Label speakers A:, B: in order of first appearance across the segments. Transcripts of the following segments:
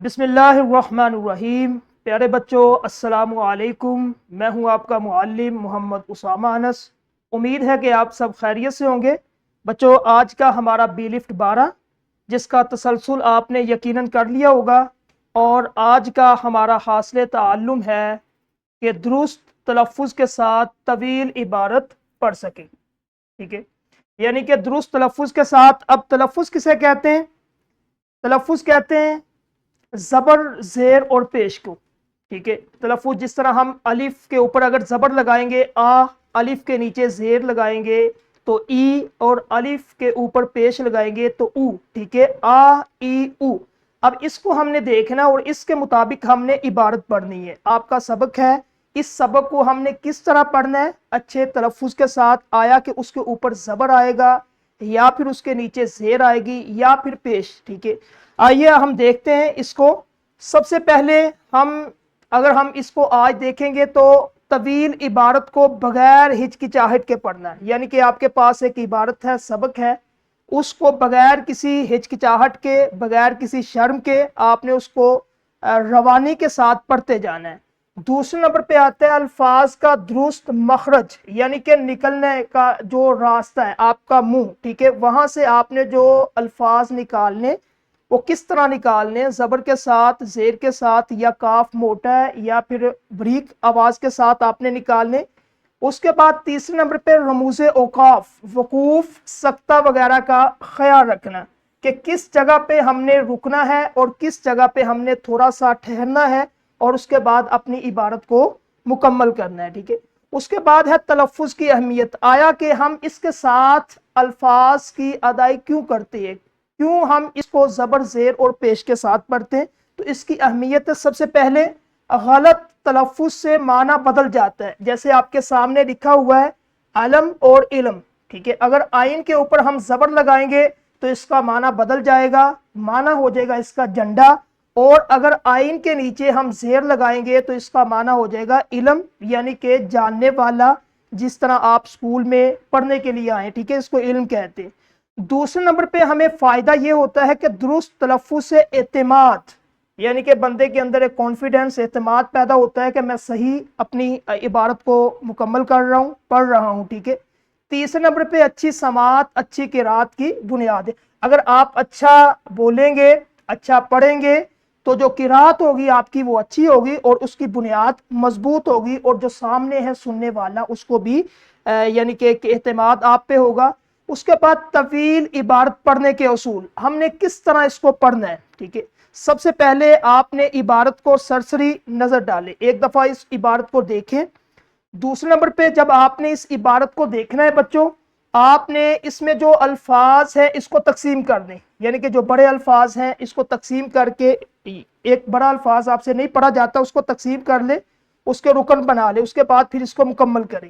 A: بسم اللہ الرحمن الرحیم۔ پیارے بچوں السلام علیکم، میں ہوں آپ کا معلم محمد اسامہ انس۔ امید ہے کہ آپ سب خیریت سے ہوں گے۔ بچوں آج کا ہمارا بی لفٹ 12 جس کا تسلسل آپ نے یقیناً کر لیا ہوگا، اور آج کا ہمارا حاصل تعلم ہے کہ درست تلفظ کے ساتھ طویل عبارت پڑھ سکیں۔ ٹھیک ہے، یعنی کہ درست تلفظ کے ساتھ۔ اب تلفظ کسے کہتے ہیں؟ تلفظ کہتے ہیں زبر، زیر اور پیش کو۔ ٹھیک ہے، تلفظ جس طرح ہم الف کے اوپر اگر زبر لگائیں گے آ، الف کے نیچے زیر لگائیں گے تو ای، اور الف کے اوپر پیش لگائیں گے تو او۔ ٹھیک ہے، آ ای او۔ اب اس کو ہم نے دیکھنا اور اس کے مطابق ہم نے عبارت پڑھنی ہے۔ آپ کا سبق ہے، اس سبق کو ہم نے کس طرح پڑھنا ہے؟ اچھے تلفظ کے ساتھ۔ آیا کہ اس کے اوپر زبر آئے گا، یا پھر اس کے نیچے زیر آئے گی، یا پھر پیش۔ ٹھیک ہے، آئیے ہم دیکھتے ہیں اس کو۔ سب سے پہلے اگر ہم اس کو آج دیکھیں گے تو طویل عبارت کو بغیر ہچکچاہٹ کے پڑھنا ہے، یعنی کہ آپ کے پاس ایک عبارت ہے، سبق ہے، اس کو بغیر کسی ہچکچاہٹ کے، بغیر کسی شرم کے آپ نے اس کو روانی کے ساتھ پڑھتے جانا ہے۔ دوسرے نمبر پہ آتا ہے الفاظ کا درست مخرج، یعنی کہ نکلنے کا جو راستہ ہے آپ کا منہ۔ ٹھیک ہے، وہاں سے آپ نے جو الفاظ نکالنے وہ کس طرح نکالنے، زبر کے ساتھ، زیر کے ساتھ، یا کاف موٹا ہے یا پھر بریک آواز کے ساتھ آپ نے نکالنے۔ اس کے بعد تیسرے نمبر پہ رموز اوقاف، وقوف، سکتہ وغیرہ کا خیال رکھنا کہ کس جگہ پہ ہم نے رکنا ہے اور کس جگہ پہ ہم نے تھوڑا سا ٹھہرنا ہے، اور اس کے بعد اپنی عبارت کو مکمل کرنا ہے۔ ٹھیک ہے، اس کے بعد ہے تلفظ کی اہمیت۔ آیا کہ ہم اس کے ساتھ الفاظ کی ادائی کیوں کرتے ہیں، کیوں ہم اس کو زبر، زیر اور پیش کے ساتھ پڑھتے ہیں؟ تو اس کی اہمیت ہے، سب سے پہلے غلط تلفظ سے معنی بدل جاتا ہے۔ جیسے آپ کے سامنے لکھا ہوا ہے علم اور علم۔ ٹھیک ہے، اگر آئین کے اوپر ہم زبر لگائیں گے تو اس کا معنی بدل جائے گا، معنی ہو جائے گا اس کا جھنڈا، اور اگر آئین کے نیچے ہم زیر لگائیں گے تو اس کا معنی ہو جائے گا علم، یعنی کہ جاننے والا، جس طرح آپ سکول میں پڑھنے کے لیے آئے۔ ٹھیک ہے، اس کو علم کہتے ہیں۔ دوسرے نمبر پہ ہمیں فائدہ یہ ہوتا ہے کہ درست تلفظ سے اعتماد، یعنی کہ بندے کے اندر ایک کانفیڈنس، اعتماد پیدا ہوتا ہے کہ میں صحیح اپنی عبارت کو مکمل کر رہا ہوں، پڑھ رہا ہوں۔ ٹھیک ہے، تیسرے نمبر پہ اچھی سماعت، اچھی قرات کی بنیاد ہے۔ اگر آپ اچھا بولیں گے، اچھا پڑھیں گے تو جو قرات ہوگی آپ کی وہ اچھی ہوگی، اور اس کی بنیاد مضبوط ہوگی، اور جو سامنے ہے سننے والا اس کو بھی یعنی کہ ایک اعتماد آپ پہ ہوگا۔ اس کے بعد طویل عبارت پڑھنے کے اصول، ہم نے کس طرح اس کو پڑھنا ہے۔ ٹھیک ہے، سب سے پہلے آپ نے عبارت کو سرسری نظر ڈالے، ایک دفعہ اس عبارت کو دیکھیں۔ دوسرے نمبر پہ جب آپ نے اس عبارت کو دیکھنا ہے بچوں، آپ نے اس میں جو الفاظ ہیں اس کو تقسیم کر دیں، یعنی کہ جو بڑے الفاظ ہیں اس کو تقسیم کر کے، ایک بڑا الفاظ آپ سے نہیں پڑھا جاتا، اس کو تقسیم کر لے، اس کے رکن بنا لے، اس کے بعد پھر اس کو مکمل کریں۔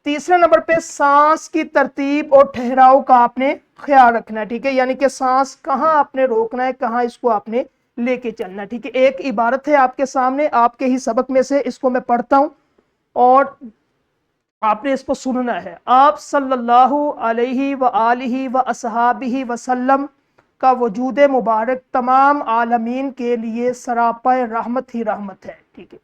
A: تیسرے نمبر پہ سانس کی ترتیب اور ٹھہراؤ کا آپ نے خیال رکھنا ہے۔ ٹھیک ہے، یعنی کہ سانس کہاں آپ نے روکنا ہے، کہاں اس کو آپ نے لے کے چلنا ہے۔ ٹھیک ہے، ایک عبارت ہے آپ کے سامنے، آپ کے ہی سبق میں سے، اس کو میں پڑھتا ہوں اور آپ نے اس کو سننا ہے۔ آپ صلی اللہ علیہ وآلہ واصحابہ وسلم کا وجود مبارک تمام عالمین کے لیے سراپا رحمت ہی رحمت ہے۔ ٹھیک ہے،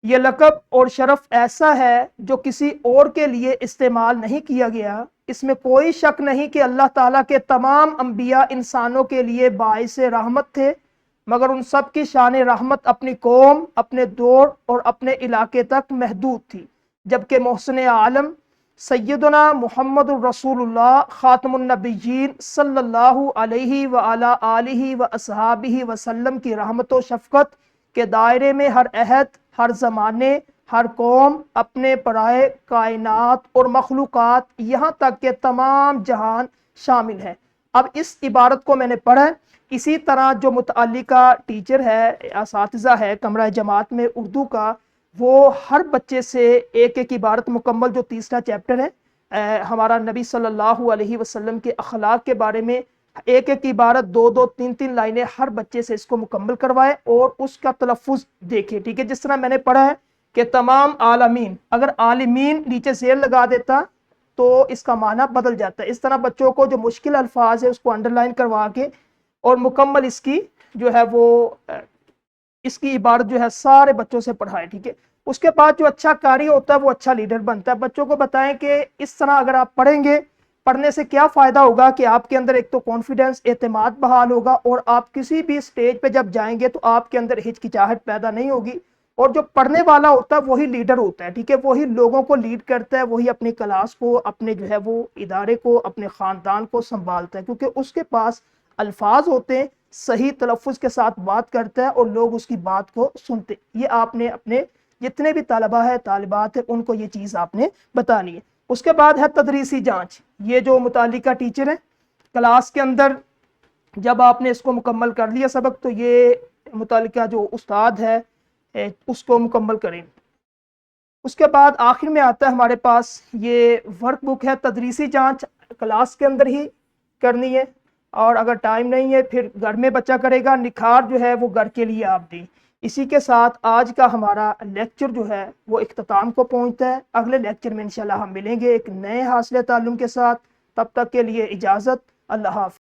A: یہ لقب اور شرف ایسا ہے جو کسی اور کے لیے استعمال نہیں کیا گیا۔ اس میں کوئی شک نہیں کہ اللہ تعالیٰ کے تمام انبیاء انسانوں کے لیے باعث رحمت تھے، مگر ان سب کی شان رحمت اپنی قوم، اپنے دور اور اپنے علاقے تک محدود تھی، جبکہ محسن عالم سیدنا محمد الرسول اللہ خاتم النبیین صلی اللہ علیہ وآلہ آلہ واصحابہ وسلم کی رحمت و شفقت کے دائرے میں ہر عہد، ہر زمانے، ہر قوم، اپنے پرائے کائنات اور مخلوقات، یہاں تک کہ تمام جہان شامل ہے۔ اب اس عبارت کو میں نے پڑھا ہے، اسی طرح جو متعلقہ ٹیچر ہے، اساتذہ ہے کمرہ جماعت میں اردو کا، وہ ہر بچے سے ایک ایک عبارت مکمل، جو تیسرا چیپٹر ہے ہمارا نبی صلی اللہ علیہ وسلم کے اخلاق کے بارے میں، ایک ایک عبارت، دو دو تین تین لائنیں ہر بچے سے اس کو مکمل کروائے اور اس کا تلفظ دیکھے۔ ٹھیک ہے، جس طرح میں نے پڑھا ہے کہ تمام عالمین، اگر عالمین نیچے زیر لگا دیتا تو اس کا معنی بدل جاتا ہے۔ اس طرح بچوں کو جو مشکل الفاظ ہے اس کو انڈر لائن کروا کے اور مکمل اس کی جو ہے وہ اس کی عبارت جو ہے سارے بچوں سے پڑھائیں، ٹھیک ہے۔ اس کے بعد جو اچھا قاری ہوتا ہے وہ اچھا لیڈر بنتا ہے۔ بچوں کو بتائیں کہ اس طرح اگر آپ پڑھیں گے، پڑھنے سے کیا فائدہ ہوگا کہ آپ کے اندر ایک تو کانفیڈنس، اعتماد بحال ہوگا، اور آپ کسی بھی سٹیج پہ جب جائیں گے تو آپ کے اندر ہچکچاہٹ پیدا نہیں ہوگی۔ اور جو پڑھنے والا ہوتا ہے وہی لیڈر ہوتا ہے، ٹھیک ہے، وہی لوگوں کو لیڈ کرتا ہے، وہی اپنی کلاس کو، اپنے جو ہے وہ ادارے کو، اپنے خاندان کو سنبھالتا ہے، کیونکہ اس کے پاس الفاظ ہوتے ہیں، صحیح تلفظ کے ساتھ بات کرتا ہے اور لوگ اس کی بات کو سنتے۔ یہ آپ نے اپنے جتنے بھی طلبہ ہے، طالبات ہیں، ان کو یہ چیز آپ نے بتانی ہے۔ اس کے بعد ہے تدریسی جانچ۔ یہ جو متعلقہ ٹیچر ہیں کلاس کے اندر، جب آپ نے اس کو مکمل کر لیا سبق، تو یہ متعلقہ جو استاد ہے اس کو مکمل کریں۔ اس کے بعد آخر میں آتا ہے ہمارے پاس یہ ورک بک ہے۔ تدریسی جانچ کلاس کے اندر ہی کرنی ہے، اور اگر ٹائم نہیں ہے پھر گھر میں بچہ کرے گا۔ نکھار جو ہے وہ گھر کے لیے آپ دیں۔ اسی کے ساتھ آج کا ہمارا لیکچر جو ہے وہ اختتام کو پہنچتا ہے۔ اگلے لیکچر میں انشاءاللہ ہم ملیں گے ایک نئے حاصل تعلم کے ساتھ۔ تب تک کے لیے اجازت، اللہ حافظ۔